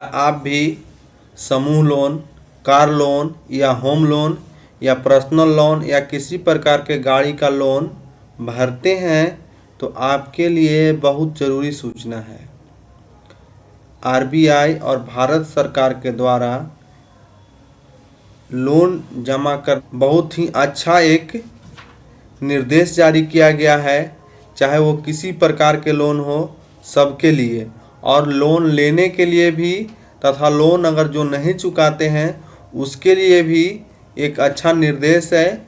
आप भी समूह लोन, कार लोन या होम लोन या पर्सनल लोन या किसी प्रकार के गाड़ी का लोन भरते हैं तो आपके लिए बहुत ज़रूरी सूचना है। आरबीआई और भारत सरकार के द्वारा लोन जमा कर बहुत ही अच्छा एक निर्देश जारी किया गया है, चाहे वो किसी प्रकार के लोन हो सबके लिए, और लोन लेने के लिए भी तथा लोन अगर जो नहीं चुकाते हैं उसके लिए भी एक अच्छा निर्देश है।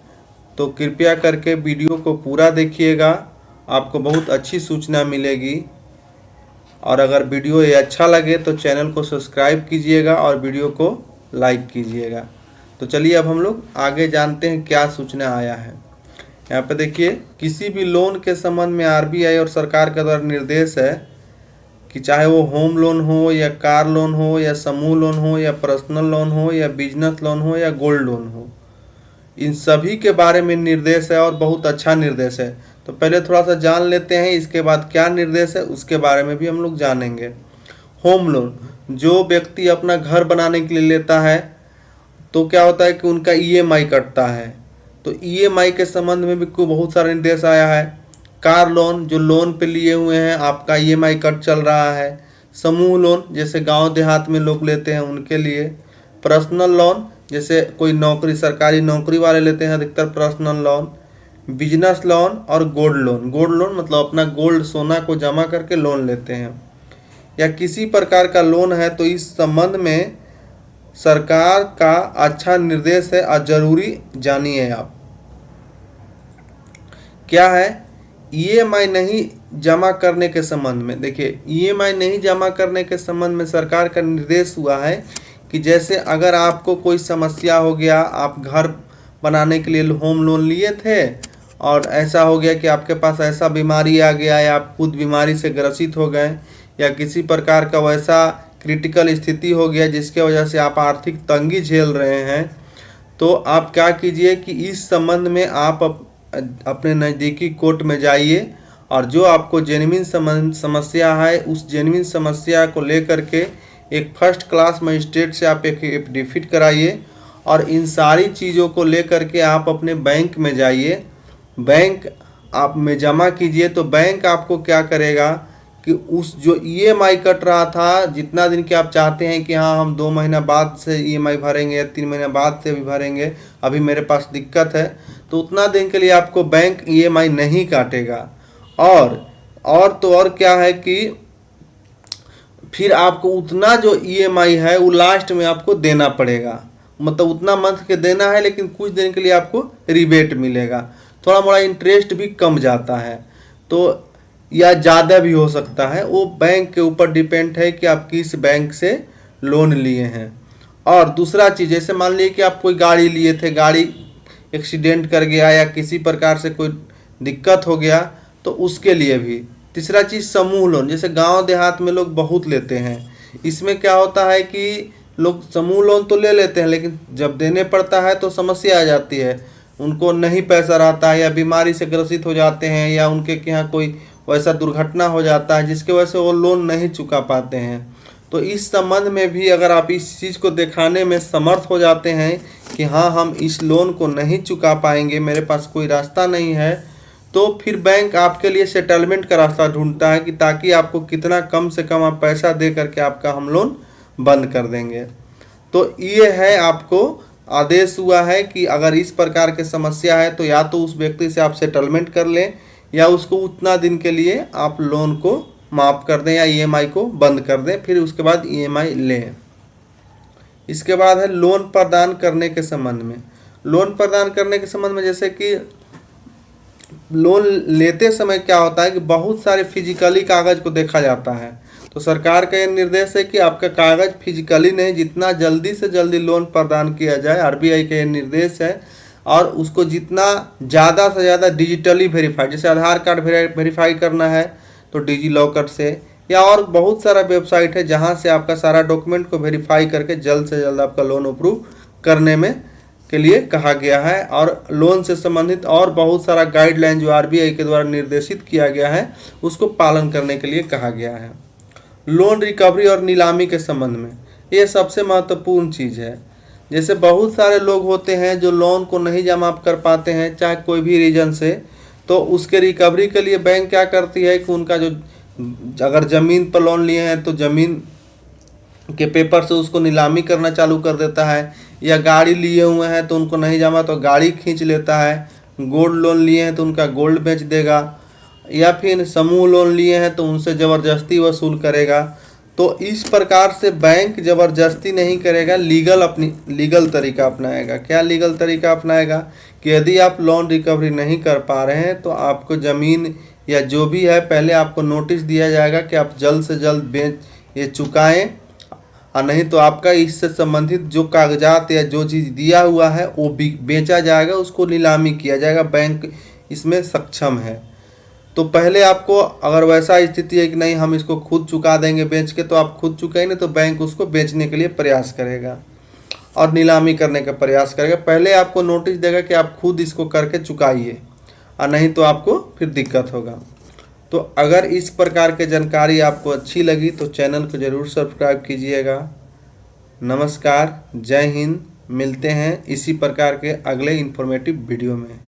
तो कृपया करके वीडियो को पूरा देखिएगा, आपको बहुत अच्छी सूचना मिलेगी। और अगर वीडियो ये अच्छा लगे तो चैनल को सब्सक्राइब कीजिएगा और वीडियो को लाइक कीजिएगा। तो चलिए अब हम लोग आगे जानते हैं क्या सूचना आया है। यहाँ पे देखिए, किसी भी लोन के संबंध में आरबीआई और सरकार के द्वारा निर्देश है कि चाहे वो होम लोन हो या कार लोन हो या समूह लोन हो या पर्सनल लोन हो या बिजनेस लोन हो या गोल्ड लोन हो, इन सभी के बारे में निर्देश है और बहुत अच्छा निर्देश है। तो पहले थोड़ा सा जान लेते हैं, इसके बाद क्या निर्देश है उसके बारे में भी हम लोग जानेंगे। होम लोन, जो व्यक्ति अपना घर बनाने के लिए लेता है तो क्या होता है कि उनका ईएमआई कटता है, तो ईएमआई के संबंध में भी कोई बहुत सारा निर्देश आया है। कार लोन, जो लोन पे लिए हुए हैं आपका ईएमआई कट चल रहा है। समूह लोन, जैसे गांव देहात में लोग लेते हैं उनके लिए। पर्सनल लोन, जैसे कोई नौकरी, सरकारी नौकरी वाले लेते हैं अधिकतर पर्सनल लोन। बिजनेस लोन और गोल्ड लोन, गोल्ड लोन मतलब अपना गोल्ड सोना को जमा करके लोन लेते हैं, या किसी प्रकार का लोन है तो इस संबंध में सरकार का अच्छा निर्देश है और जरूरी जानिए आप। क्या है? ईएमआई नहीं जमा करने के संबंध में। देखिए, ईएमआई नहीं जमा करने के संबंध में सरकार का निर्देश हुआ है कि जैसे अगर आपको कोई समस्या हो गया, आप घर बनाने के लिए होम लोन लिए थे और ऐसा हो गया कि आपके पास ऐसा बीमारी आ गया या आप खुद बीमारी से ग्रसित हो गए या किसी प्रकार का वैसा क्रिटिकल स्थिति हो गया जिसके वजह से आप आर्थिक तंगी झेल रहे हैं, तो आप क्या कीजिए कि इस संबंध में आप अपने नज़दीकी कोर्ट में जाइए और जो आपको जेन्युइन समस्या है उस जेन्युइन समस्या को लेकर के एक फर्स्ट क्लास मजिस्ट्रेट से आप एक एफिडेविट कराइए और इन सारी चीज़ों को लेकर के आप अपने बैंक में जाइए, बैंक आप में जमा कीजिए। तो बैंक आपको क्या करेगा कि उस जो ईएमआई कट रहा था, जितना दिन के आप चाहते हैं कि हाँ हम 2 महीना बाद से ईएमआई भरेंगे या 3 महीना बाद से भी भरेंगे, अभी मेरे पास दिक्कत है, तो उतना दिन के लिए आपको बैंक ईएमआई नहीं काटेगा। और क्या है कि फिर आपको उतना जो ईएमआई है वो लास्ट में आपको देना पड़ेगा, मतलब उतना मंथ के देना है लेकिन कुछ दिन के लिए आपको रिबेट मिलेगा। थोड़ा मोड़ा इंटरेस्ट भी कम जाता है तो या ज़्यादा भी हो सकता है, वो बैंक के ऊपर डिपेंड है कि आप किस बैंक से लोन लिए हैं। और दूसरा चीज़, जैसे मान लीजिए कि आप कोई गाड़ी लिए थे, गाड़ी एक्सीडेंट कर गया या किसी प्रकार से कोई दिक्कत हो गया तो उसके लिए भी। तीसरा चीज़ समूह लोन, जैसे गांव देहात में लोग बहुत लेते हैं। इसमें क्या होता है कि लोग समूह लोन तो ले लेते हैं लेकिन जब देने पड़ता है तो समस्या आ जाती है, उनको नहीं पैसा रहता है या बीमारी से ग्रसित हो जाते हैं या उनके यहाँ कोई वैसा दुर्घटना हो जाता है जिसके वजह से वो लोन नहीं चुका पाते हैं। तो इस संबंध में भी अगर आप इस चीज़ को दिखाने में समर्थ हो जाते हैं कि हाँ हम इस लोन को नहीं चुका पाएंगे, मेरे पास कोई रास्ता नहीं है, तो फिर बैंक आपके लिए सेटलमेंट का रास्ता ढूंढता है कि ताकि आपको कितना कम से कम आप पैसा दे करके आपका हम लोन बंद कर देंगे। तो ये है, आपको आदेश हुआ है कि अगर इस प्रकार की समस्या है तो या तो उस व्यक्ति से आप सेटलमेंट कर लें या उसको उतना दिन के लिए आप लोन को माफ़ कर दें या ईएमआई को बंद कर दें, फिर उसके बाद ईएमआई लें। इसके बाद है लोन प्रदान करने के संबंध में। लोन प्रदान करने के संबंध में जैसे कि लोन लेते समय क्या होता है कि बहुत सारे फिजिकली कागज़ को देखा जाता है, तो सरकार का यह निर्देश है कि आपका कागज़ फिजिकली नहीं, जितना जल्दी से जल्दी लोन प्रदान किया जाए, आरबीआई का यह निर्देश है। और उसको जितना ज़्यादा से ज़्यादा डिजिटली वेरीफाई, जैसे आधार कार्ड वेरीफाई करना है तो डिजी लॉकर से, या और बहुत सारा वेबसाइट है जहां से आपका सारा डॉक्यूमेंट को वेरीफाई करके जल्द से जल्द आपका लोन अप्रूव करने में के लिए कहा गया है। और लोन से संबंधित और बहुत सारा गाइडलाइन जो आरबीआई के द्वारा निर्देशित किया गया है उसको पालन करने के लिए कहा गया है। लोन रिकवरी और नीलामी के संबंध में, ये सबसे महत्वपूर्ण चीज़ है। जैसे बहुत सारे लोग होते हैं जो लोन को नहीं जमा कर पाते हैं चाहे कोई भी रीज़न से, तो उसके रिकवरी के लिए बैंक क्या करती है कि उनका जो अगर ज़मीन पर लोन लिए हैं तो ज़मीन के पेपर से उसको नीलामी करना चालू कर देता है, या गाड़ी लिए हुए हैं तो उनको नहीं जमा तो गाड़ी खींच लेता है, गोल्ड लोन लिए हैं तो उनका गोल्ड बेच देगा, या फिर समूह लोन लिए हैं तो उनसे ज़बरदस्ती वसूल करेगा। तो इस प्रकार से बैंक ज़बरदस्ती नहीं करेगा, लीगल तरीका अपनाएगा। क्या लीगल तरीका अपनाएगा कि यदि आप लोन रिकवरी नहीं कर पा रहे हैं तो आपको ज़मीन या जो भी है पहले आपको नोटिस दिया जाएगा कि आप जल्द से जल्द ये चुकाएं, और नहीं तो आपका इससे संबंधित जो कागजात या जो चीज़ दिया हुआ है वो बेचा जाएगा, उसको नीलामी किया जाएगा। बैंक इसमें सक्षम है। तो पहले आपको अगर वैसा स्थिति है कि नहीं हम इसको खुद चुका देंगे बेच के, तो आप खुद चुकाएंगे तो बैंक उसको बेचने के लिए प्रयास करेगा और नीलामी करने का प्रयास करेगा। पहले आपको नोटिस देगा कि आप खुद इसको करके चुकाइए, और नहीं तो आपको फिर दिक्कत होगा। तो अगर इस प्रकार की जानकारी आपको अच्छी लगी तो चैनल को ज़रूर सब्सक्राइब कीजिएगा। नमस्कार, जय हिंद। मिलते हैं इसी प्रकार के अगले इन्फॉर्मेटिव वीडियो में।